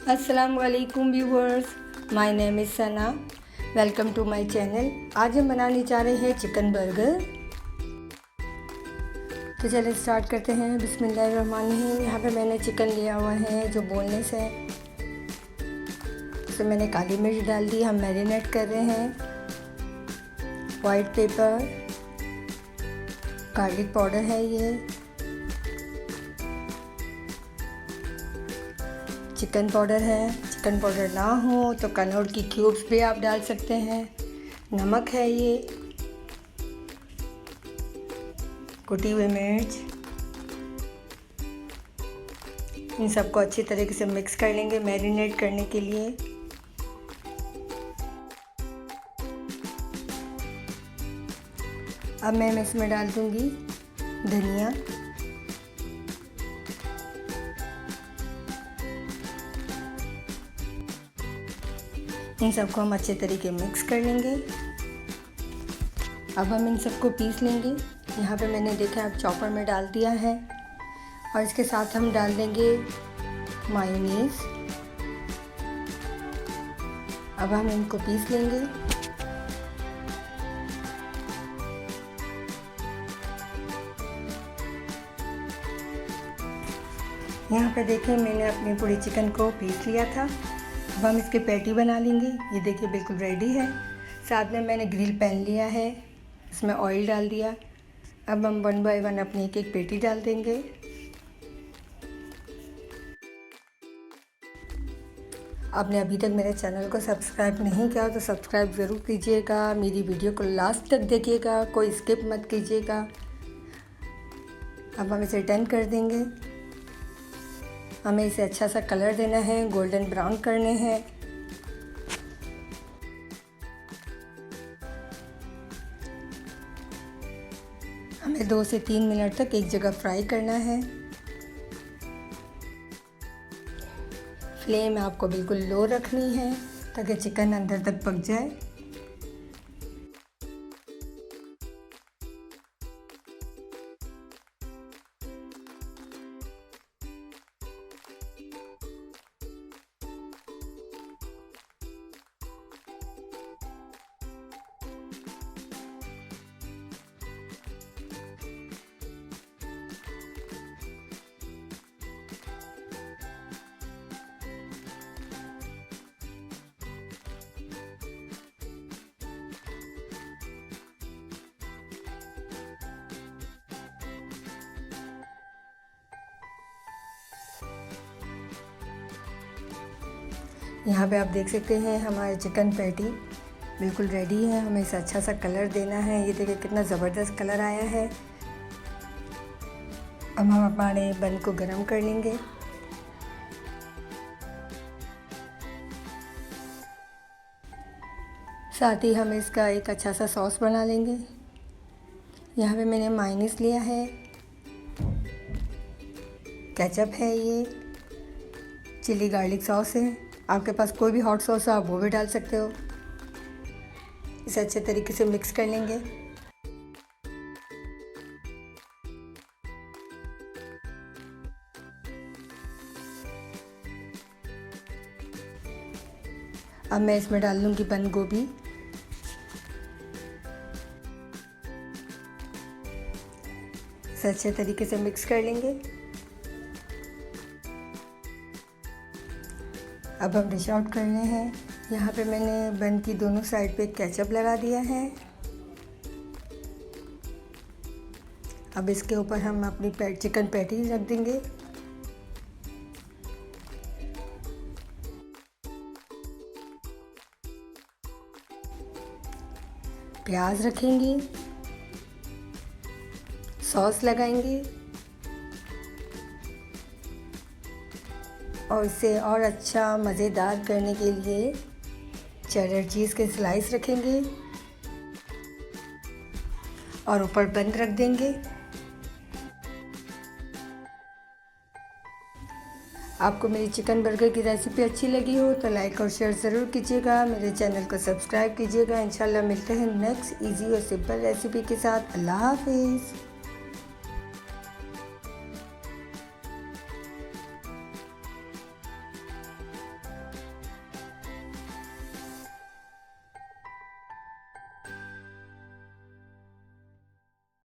अस्सलाम वालेकुम viewers, my name is Sana. Welcome to my channel. आज हम बनाने जा रहे हैं चिकन बर्गर। तो चलिए स्टार्ट करते हैं। बिस्मिल्लाहिर्रहमानिर्रहीम। यहाँ पे मैंने चिकन लिया हुआ है जो बोनलेस है। उसमें मैंने काली मिर्च डाल दी। हम मैरिनेट कर रहे हैं। वाइट पेपर, गार्लिक पाउडर है ये, चिकन पाउडर है। चिकन पाउडर ना हो तो कनौर की क्यूब्स भी आप डाल सकते हैं। नमक है ये, कुटी हुई मिर्च। इन सबको अच्छी तरीके से मिक्स कर लेंगे मैरिनेट करने के लिए। अब मैं इसमें डाल दूंगी धनिया, इन सबको हम अच्छे तरीके मिक्स कर लेंगे। अब हम इन सबको पीस लेंगे। यहाँ पे मैंने देखा अब चॉपर में डाल दिया है और इसके साथ हम डाल देंगे मायोनीज़। अब हम इनको पीस लेंगे। यहाँ पे देखें मैंने अपनी पूरी चिकन को पीस लिया था। अब हम इसके पैटी बना लेंगे। ये देखिए बिल्कुल रेडी है। साथ में मैंने ग्रिल पैन लिया है, इसमें ऑयल डाल दिया। अब हम 1 बाय 1 अपनी एक एक पैटी डाल देंगे। आपने अभी तक मेरे चैनल को सब्सक्राइब नहीं किया तो सब्सक्राइब ज़रूर कीजिएगा। मेरी वीडियो को लास्ट तक देखिएगा, कोई स्किप मत कीजिएगा। अब हम इसे टर्न कर देंगे। हमें इसे अच्छा सा कलर देना है, गोल्डन ब्राउन करने हैं। हमें 2 से 3 मिनट तक एक जगह फ्राई करना है। फ्लेम आपको बिल्कुल लो रखनी है ताकि चिकन अंदर तक पक जाए। यहाँ पे आप देख सकते हैं हमारे चिकन पैटी बिल्कुल रेडी है। हमें इसे अच्छा सा कलर देना है। ये देखिए कितना ज़बरदस्त कलर आया है। अब हम हमारे बन को गरम कर लेंगे। साथ ही हम इसका एक अच्छा सा सॉस बना लेंगे। यहाँ पे मैंने मायोनीज़ लिया है, केचप है, ये चिली गार्लिक सॉस है। आपके पास कोई भी हॉट सॉस है आप वो भी डाल सकते हो। इसे अच्छे तरीके से मिक्स कर लेंगे। अब मैं इसमें डाल लूँगी बंद गोभी। इसे अच्छे तरीके से मिक्स कर लेंगे। अब हम डिश आउट करने हैं। यहाँ पे मैंने बन की दोनों साइड पे केचप लगा दिया है। अब इसके ऊपर हम अपनी चिकन पैटी रख देंगे। प्याज रखेंगे, सॉस लगाएंगे और इसे और अच्छा मज़ेदार करने के लिए चेडर चीज़ के स्लाइस रखेंगे और ऊपर बंद रख देंगे। आपको मेरी चिकन बर्गर की रेसिपी अच्छी लगी हो तो लाइक और शेयर ज़रूर कीजिएगा। मेरे चैनल को सब्सक्राइब कीजिएगा। इंशाल्लाह मिलते हैं नेक्स्ट इजी और सिंपल रेसिपी के साथ। अल्लाह हाफिज़।